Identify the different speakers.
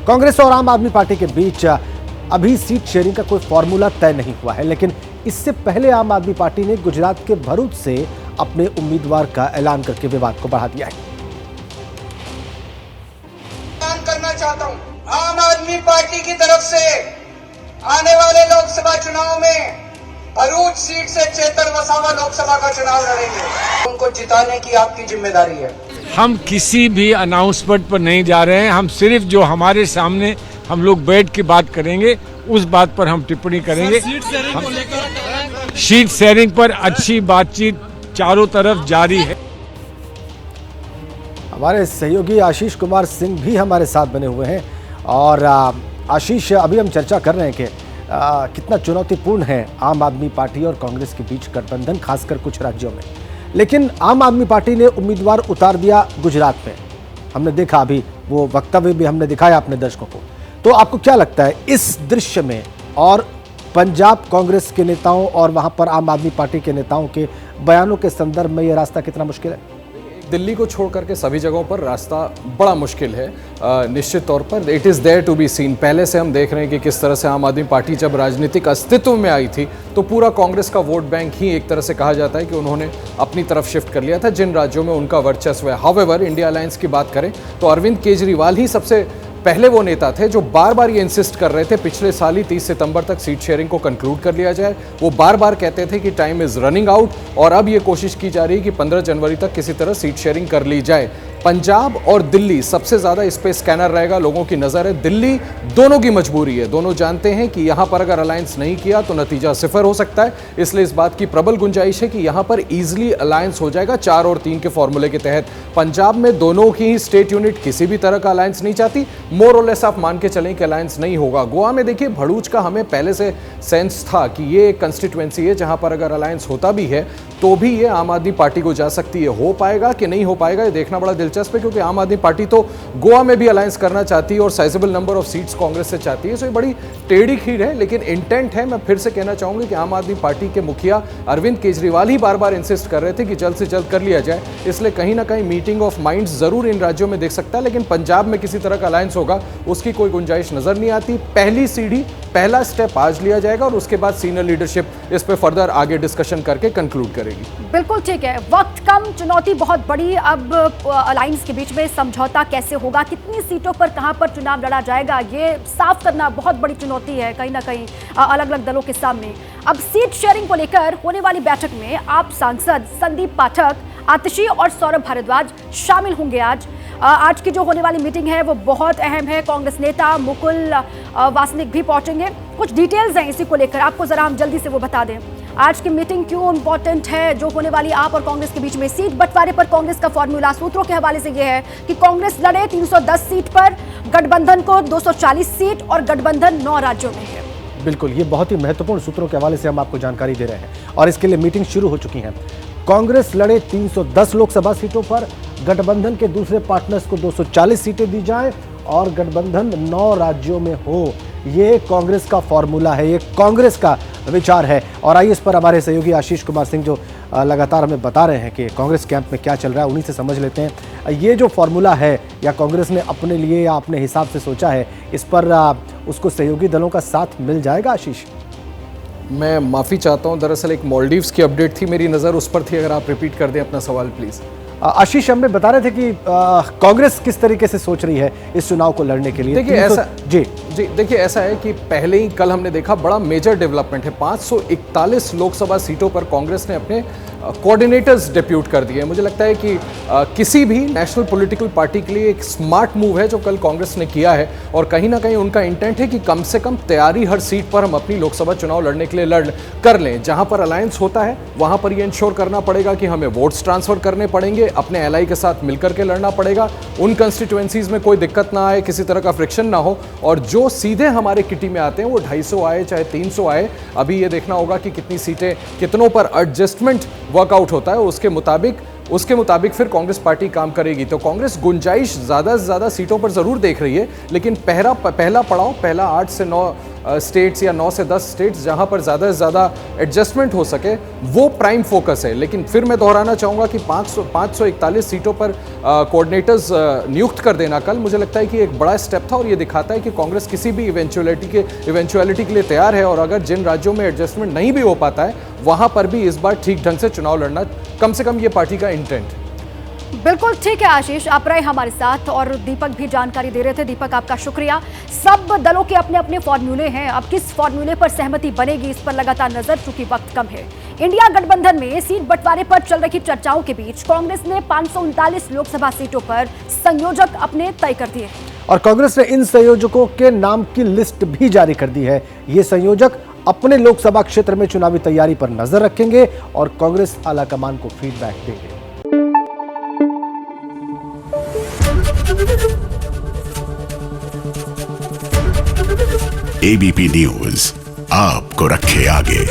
Speaker 1: कांग्रेस और आम आदमी पार्टी के बीच अभी सीट शेयरिंग का कोई फॉर्मूला तय नहीं हुआ है, लेकिन इससे पहले आम आदमी पार्टी ने गुजरात के भरूच से अपने उम्मीदवार का ऐलान करके विवाद को बढ़ा दिया है।
Speaker 2: ऐलान करना चाहता हूं, आम आदमी पार्टी की तरफ से आने वाले लोकसभा चुनाव में भरूच सीट से चेतन वसावा लोकसभा का चुनाव लड़ेंगे। उनको जिताने की आपकी जिम्मेदारी है।
Speaker 3: हम किसी भी अनाउंसमेंट पर नहीं जा रहे हैं। हम सिर्फ जो हमारे सामने हम लोग बैठ के बात करेंगे उस बात पर हम टिप्पणी करेंगे। सीट शेयरिंग पर अच्छी बातचीत चारों तरफ जारी है।
Speaker 1: हमारे सहयोगी आशीष कुमार सिंह भी हमारे साथ बने हुए हैं। और आशीष, अभी हम चर्चा कर रहे हैं कि कितना चुनौतीपूर्ण है आम आदमी पार्टी और कांग्रेस के बीच गठबंधन, खासकर कुछ राज्यों में। लेकिन आम आदमी पार्टी ने उम्मीदवार उतार दिया गुजरात में। हमने देखा, अभी वो वक्तव्य भी हमने दिखाया अपने दर्शकों को। तो आपको क्या लगता है इस दृश्य में और पंजाब कांग्रेस के नेताओं और वहां पर आम आदमी पार्टी के नेताओं के बयानों के संदर्भ में यह रास्ता कितना मुश्किल है?
Speaker 4: दिल्ली को छोड़ करके सभी जगहों पर रास्ता बड़ा मुश्किल है। निश्चित तौर पर it is there to be seen. पहले से हम देख रहे हैं कि किस तरह से आम आदमी पार्टी जब राजनीतिक अस्तित्व में आई थी तो पूरा कांग्रेस का वोट बैंक ही एक तरह से कहा जाता है कि उन्होंने अपनी तरफ शिफ्ट कर लिया था जिन राज्यों में उनका वर्चस्व है। हाउएवर, इंडिया अलायंस की बात करें तो अरविंद केजरीवाल ही सबसे पहले वो नेता थे जो बार बार ये इंसिस्ट कर रहे थे पिछले साल ही 30 सितंबर तक सीट शेयरिंग को कंक्लूड कर लिया जाए। वो बार बार कहते थे कि टाइम इज रनिंग आउट और अब ये कोशिश की जा रही है कि 15 जनवरी तक किसी तरह सीट शेयरिंग कर ली जाए। पंजाब और दिल्ली सबसे ज़्यादा इस पे स्कैनर रहेगा, लोगों की नज़र है। दिल्ली दोनों की मजबूरी है, दोनों जानते हैं कि यहाँ पर अगर अलायंस नहीं किया तो नतीजा सिफर हो सकता है। इसलिए इस बात की प्रबल गुंजाइश है कि यहाँ पर ईजिली अलायंस हो जाएगा 4 और 3 के फॉर्मूले के तहत। पंजाब में दोनों की ही स्टेट यूनिट किसी भी तरह का अलायंस नहीं चाहती। मोर और लेस आप मान के चलें कि अलायंस नहीं होगा। गोवा में देखिए, भरूच का हमें पहले से सेंस था कि ये एक कंस्टिट्यूएंसी है जहाँ पर अगर अलायंस होता भी है तो भी ये आम आदमी पार्टी को जा सकती है। हो पाएगा कि नहीं हो पाएगा ये देखना बड़ा दिलचस्प है, क्योंकि आम आदमी पार्टी तो गोवा में भी अलायंस करना चाहती है और sizable number of seats Congress से चाहती है। सो ये बड़ी टेढ़ी खीर है, लेकिन इंटेंट है। मैं फिर से कहना चाहूंगा कि आम आदमी पार्टी के मुखिया अरविंद केजरीवाल ही बार बार इंसिस्ट कर रहे थे कि जल्द से जल्द कर लिया जाए। इसलिए कहीं ना कहीं मीटिंग ऑफ माइंड्स जरूर इन राज्यों में देख सकता है, लेकिन पंजाब में किसी तरह का अलायंस होगा उसकी कोई गुंजाइश नजर नहीं आती। पहली सीढ़ी, पहला स्टेप आज लिया जाएगा और उसके बाद सीनियर लीडरशिप इस पर फर्दर आगे डिस्कशन करके कंक्लूड करेगी।
Speaker 5: बिल्कुल ठीक है, वक्त कम, चुनौती बहुत बड़ी। अब अलायंस के बीच में समझौता कैसे होगा, कितनी सीटों पर कहां पर चुनाव लड़ा जाएगा, ये साफ करना बहुत बड़ी चुनौती है कहीं ना कहीं अलग अलग दलों के सामने। अब सीट शेयरिंग को लेकर होने वाली बैठक में आप सांसद संदीप पाठक, आतिशी और सौरभ भारद्वाज शामिल होंगे। आज की जो होने वाली मीटिंग है वो बहुत अहम है। कांग्रेस नेता मुकुल वासनिक भी पहुंचेंगे। कुछ डिटेल्स हैं इसी को लेकर, आपको जरा हम जल्दी से वो बता दें। आज की मीटिंग क्यों इंपॉर्टेंट है, जो होने वाली आप और कांग्रेस के बीच में। सीट बंटवारे पर कांग्रेस का फॉर्मूला सूत्रों के हवाले से यह है कि कांग्रेस लड़े 310 सीट पर, गठबंधन को 240 सीट और गठबंधन 9 राज्यों में है।
Speaker 1: बिल्कुल, ये बहुत ही महत्वपूर्ण सूत्रों के हवाले से हम आपको जानकारी दे रहे हैं और इसके लिए मीटिंग शुरू हो चुकी है। कांग्रेस लड़े 310 लोकसभा सीटों पर, गठबंधन के दूसरे पार्टनर्स को 240 सीटें दी जाएं और गठबंधन 9 राज्यों में हो। ये कांग्रेस का फॉर्मूला है, ये कांग्रेस का विचार है। और आइए इस पर हमारे सहयोगी आशीष कुमार सिंह जो लगातार हमें बता रहे हैं कि कांग्रेस कैंप में क्या चल रहा है, उन्हीं से समझ लेते हैं। ये जो फॉर्मूला है या कांग्रेस ने अपने लिए या अपने हिसाब से सोचा है, इस पर उसको सहयोगी दलों का साथ मिल जाएगा? आशीष,
Speaker 4: मैं माफ़ी चाहता हूं, दरअसल एक मालदीव्स की अपडेट थी, मेरी नज़र उस पर थी। अगर आप रिपीट कर दें अपना सवाल प्लीज़।
Speaker 1: आशीष, हमें बता रहे थे कि कांग्रेस किस तरीके से सोच रही है इस चुनाव को लड़ने के लिए।
Speaker 4: देखिए ऐसा जी देखिए ऐसा है कि पहले ही कल हमने देखा बड़ा मेजर डेवलपमेंट है। 541 लोकसभा सीटों पर कांग्रेस ने अपने कोऑर्डिनेटर्स डिप्यूट कर दिए। मुझे लगता है कि किसी भी नेशनल पॉलिटिकल पार्टी के लिए एक स्मार्ट मूव है जो कल कांग्रेस ने किया है और कहीं ना कहीं उनका इंटेंट है कि कम से कम तैयारी हर सीट पर हम अपनी लोकसभा चुनाव लड़ने के लिए कर लें। जहां पर अलायंस होता है वहां पर ये इंश्योर करना पड़ेगा कि हमें वोट्स ट्रांसफर करने पड़ेंगे, अपने एलआई के साथ मिलकर के लड़ना पड़ेगा। उन कंस्टिट्यूएंसीज में कोई दिक्कत ना आए, किसी तरह का फ्रिक्शन ना हो और जो सीधे हमारे किटी में आते हैं वो 250 आए चाहे 300 आए, अभी ये देखना होगा कि कितनी सीटें, कितनों पर एडजस्टमेंट वर्कआउट होता है, उसके मुताबिक फिर कांग्रेस पार्टी काम करेगी। तो कांग्रेस गुंजाइश ज़्यादा से ज़्यादा सीटों पर ज़रूर देख रही है, लेकिन पहला पड़ाव, पहला 8 से 9 स्टेट्स या 9 से 10 स्टेट्स जहां पर ज़्यादा से ज़्यादा एडजस्टमेंट हो सके, वो प्राइम फोकस है। लेकिन फिर मैं दोहराना चाहूँगा कि 541 सीटों पर कोऑर्डिनेटर्स नियुक्त कर देना कल, मुझे लगता है कि एक बड़ा स्टेप था और ये दिखाता है कि कांग्रेस किसी भी इवेंचुअलिटी के लिए तैयार है। और अगर जिन राज्यों में एडजस्टमेंट नहीं भी हो पाता है, वहां पर भी इस बार ठीक ढंग से चुनाव लड़ना कम से कम ये पार्टी का इंटेंट है।
Speaker 5: बिल्कुल ठीक है आशीष, आप रहे हमारे साथ और दीपक भी जानकारी दे रहे थे। दीपक, आपका शुक्रिया। सब दलों के अपने अपने फॉर्मूले हैं, अब किस फॉर्मूले पर सहमति बनेगी इस पर लगातार नजर, चूंकि वक्त कम है। इंडिया गठबंधन में सीट बंटवारे पर चल रही चर्चाओं के बीच कांग्रेस ने 539 लोकसभा सीटों पर संयोजक अपने तय कर दिए
Speaker 1: और कांग्रेस ने इन संयोजकों के नाम की लिस्ट भी जारी कर दी है। ये संयोजक अपने लोकसभा क्षेत्र में चुनावी तैयारी पर नजर रखेंगे और कांग्रेस आलाकमान को फीडबैक देंगे।
Speaker 6: एबीपी न्यूज आपको रखे आगे।